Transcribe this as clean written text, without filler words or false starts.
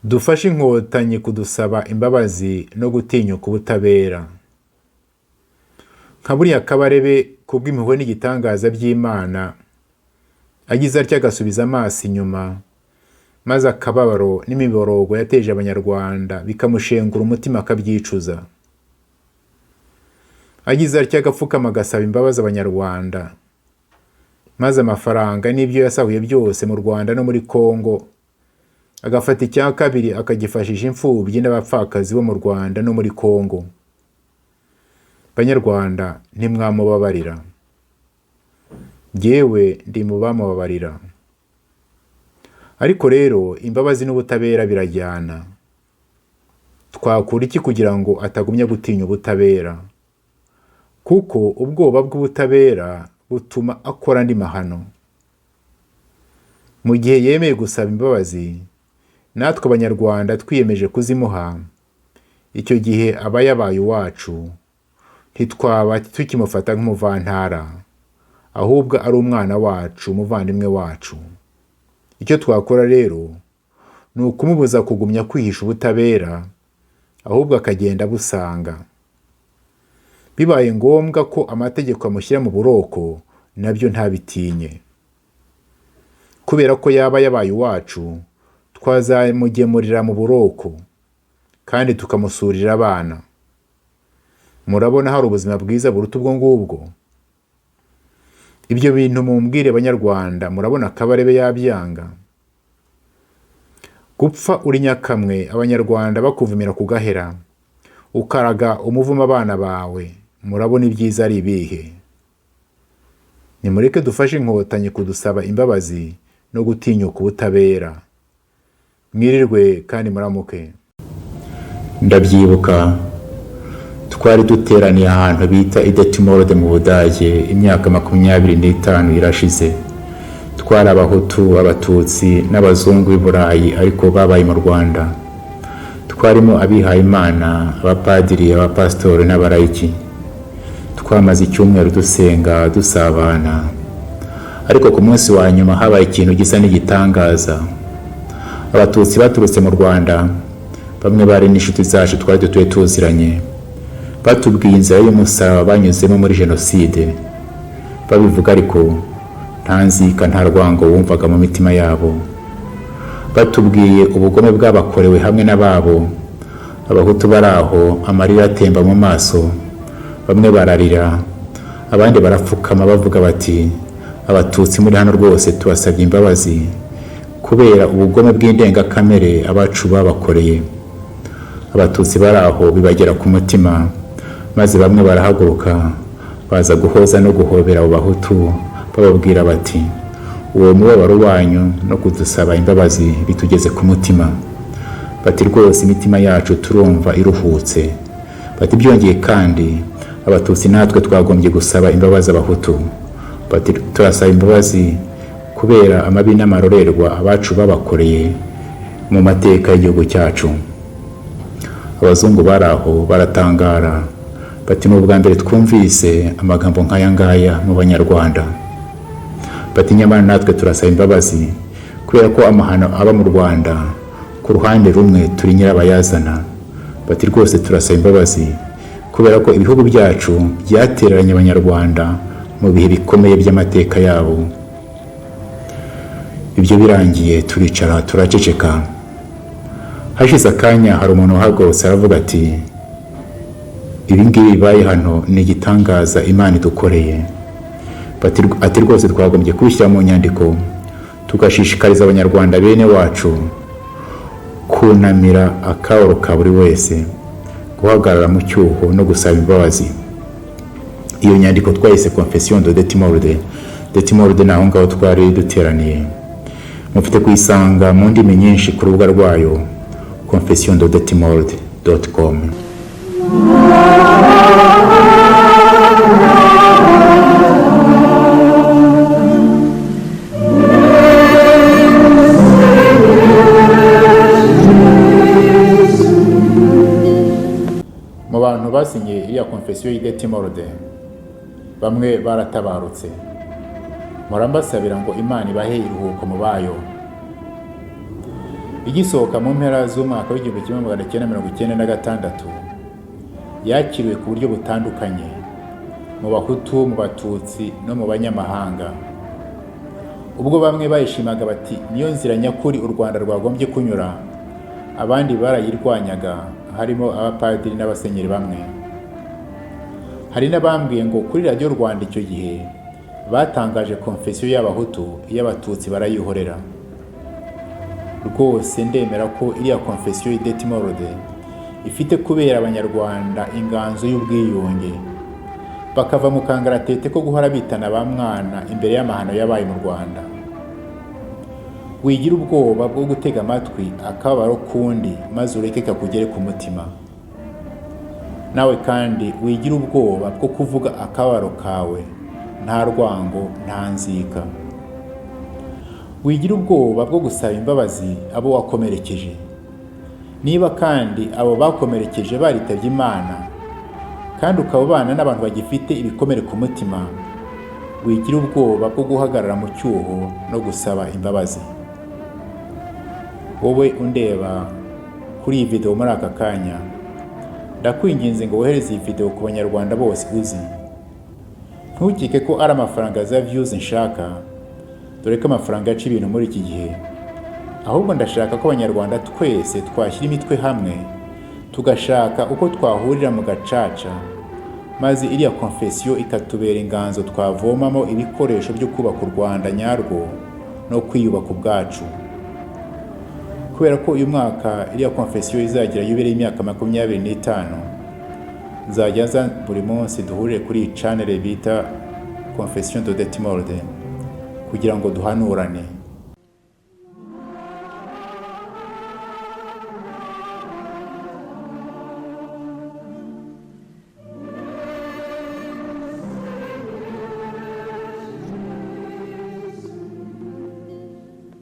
Dufashe inkotanyi kudusaba imbabazi no gutinyuka ubutabera. Nka buriya Kabarebe kubw'impuhwe n'igitangaza by'Imana, agize atya agasubiza amaso inyuma, maze akababaro n'imiborogo yateje abanyarwanda bikamushengura umutima akabyicuza. Agize atya agapfukama agasaba imbabazi abanyarwanda, maze amafaranga n'ibyo yasahuye byose mu Rwanda no muri Kongo agafata icya kabiri akagifashisha imfubyi n'abapfakazi bo mu Rwanda no muri Kongo. Banyarwanda, ntimwamubabarira. Jyewe ndi mu bamubabarira. Ariko rero imbabazi n'ubutabera birajyana. Twakora iki kugira ngo atagumya gutinya ubutabera? Kuko ubwoba bw'ubutabera butuma akora andi mahano. Mu gihe yemeye gusaba imbabazi, natwe abanyarwanda twiyemeje kuzimuha, icyo gihe aba yabaye uwacu, ntitwaba tukimufata nk'umuvantara, ahubwo ari umwana wacu, umuvandimwe wacu. Icyo twakora rero ni ukumubuza kugumya kwihisha ubutabera, ahubwo akagenda abusanga. Bibaye ngombwa ko amategeko amushyira mu buroko, nabyo ntabitinye. Kubera ko yaba yabaye uwacu, twazamugemurira mu buroko kandi tukamusurira abana. Murabona hari ubuzima bwiza buruta ubwo ngubwo? Ibyo bintu mumbwire Banyarwanda, murabona Kabarebe yabyanga? Gupfa uri nyakamwe Abanyarwanda bakuvumira ku gahera, ukaraga umuvuma abana bawe, murabona ibyiza ari ibihe? Nimureke dufashe inkotanyi kudusaba imbabazi no gutinyuka ubutabera. Mwirirwe kandi muramuke. Ndabyibuka twari duteraniye ahantu bita Idetimorde mu Budage imyaka 25 irashize. Twari Abahutu, Abatutsi n'Abazungu b'i Burayi ariko babaye mu Rwanda. Twarimo abihaye Imana, abapadiri, abapastori n'abarayiki. Twamaze icyumweru dusenga, dusabana. Ariko ku munsi wa nyuma habaye ikintu gisa n'igitangaza. Abatutsi baturutse mu Rwanda, bamwe bari n'inshuti zacu twari dutuye tuziranye, batubwiye inzira y'umusaraba banyuzemo muri Jenoside. Babivuga ariko nta nzika, nta rwango wumvaga mu mitima yabo. Batubwiye ubugome bwabakorewe hamwe n'ababo. Abahutu baraho, amarira atemba mu maso, bamwe bararira, abandi barapfukama bavuga bati, Abatutsi muri hano rwose tubasabye imbabazi kubera ubugome bw'indengakamere abacu babakoreye. Abatutsi baraho bibagera ku mutima, maze bamwe barahaguruka baza guhoza no guhobera abo Bahutu, bababwira bati, uwo mubabaro wanyu no kudusaba imbabazi bitugeze ku mutima. Bati rwose imitima yacu turumva iruhutse. Bati byongeye kandi Abatutsi natwe twagombye gusaba imbabazi Abahutu. Bati turasaba imbabazi kubera amabi n'amarorerwa abacu babakoreye mu mateka y'igihugu cyacu. Abazungu baraho baratangara, bati ni ubwa mbere twumvise amagambo nk'aya ngaya mu Banyarwanda. Bati nyamara natwe turasaba imbabazi kubera ko amahano aba mu Rwanda ku ruhande rumwe turi nyirabayazana. Bati rwose turasaba imbabazi kubera ko ibihugu byacu byatereranye Abanyarwanda mu bihe bikomeye by'amateka yabo. Ibyo birangiye turicara turaceceka. Hashize akanya hari umuntu uhagurutse aravuga ati, ibi ngibi bibaye hano ni igitangaza Imana idukoreye. Ati rwose twagombye kubishyira mu nyandiko tugashishikariza Abanyarwanda bene wacu kunamira akababaro ka buri wese, guhagarara mu cyuho no gusaba imbabazi. Iyo nyandiko twayise Confession de Detimorde. Detimorde naho ngaho twari duteraniye. Mufite kuyisanga mu ndimi nyinshi ku rubuga rwayo confessiondedetimorde.com. Mu bantu basinye iriya Confession y'Idetimorde, bamwe baratabarutse. Murambasabira ngo Imana ibahe iruhuko mu bayo. igisohoka mu mpera z'umwaka w'1996 yakiriwe ku buryo butandukanye mu Bahutu, mu Batutsi no mu banyamahanga. Ubwo bamwe bayishimaga bati niyo nzira nyakuri u Rwanda rwagombye kunyura, abandi barayirwanyaga, harimo abapadiri n'abasenyeri bamwe. Hari n'abambwiye ngo kuri radiyo Rwanda icyo gihe batangaje konfesiyo y'Abahutu, iy'Abatutsi barayihorera. Rwose ndemera ko iriya konfesiyo y'Idetimorode ifite kubera abanyarwanda inganzo y'ubwiyunge, bakava mu kangaratete ko guhora bitana ba mwana imbere y'amahano yabaye mu Rwanda. Wigira ubwoba bwo gutega amatwi akababaro kundi maze ureke kakugere ku mutima. Nawe kandi wigira ubwoba bwo kuvuga akababaro kawe nta rwango, nta nzika. Wigira ubwoba bwo gusaba imbabazi abo wakomerekeje. Niba kandi abo bakomerekeje baritabye Imana kandi ukaba ubana n'abantu bagifite ibikomere ku mutima, wigira ubwoba bwo guhagarara mu cyuho no gusaba imbabazi. Wowe undeba kuri iyi video muri aka kanya, ndakwinginze ngo wohereze iyi video ku banyarwanda bose uzi. Ntukike ko ari amafaranga za views nshaka, dore ko amafaranga yaca ibintu muri iki gihe. Ahubwo ndashaka ko abanyarwanda twese twashyira imitwe hamwe, tugashaka uko twahurira mu gacaca, maze iriya konfesiyo ikatubera inganzo twavomamo ibikoresho byo kubaka u Rwanda nyarwo no kwiyubaka ubwacu. Kubera ko uyu mwaka iriya konfesiyo izagira yubile y'imyaka 25, nzajya nza buri munsi duhurire kuri iyi channel bita Confession d'Idetimorode kugira ngo duhanurane.